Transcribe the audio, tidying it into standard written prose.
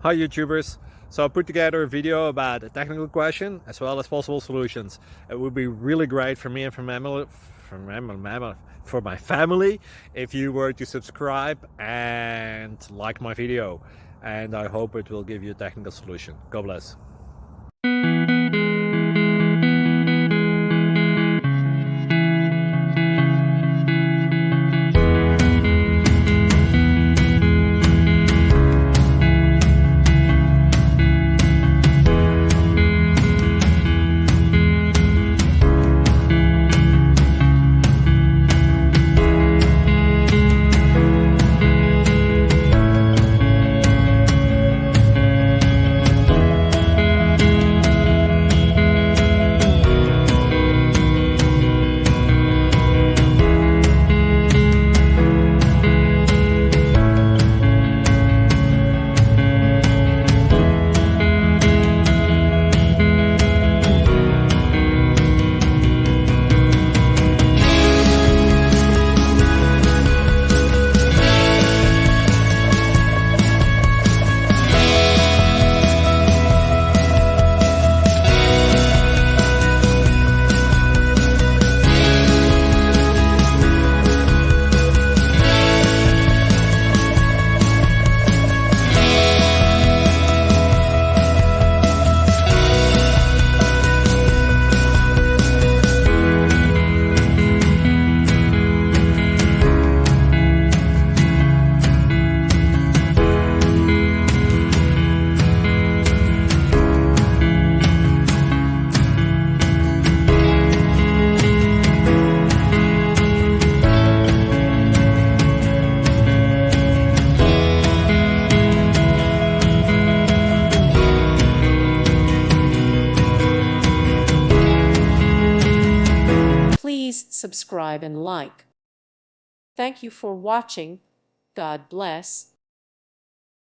Hi YouTubers! So I put together a video about a technical question as well as possible solutions. It would be really great for me and for my family if you were to subscribe and like my video, and I hope it will give you a technical solution. God bless. Please subscribe and like. Thank you for watching. God bless.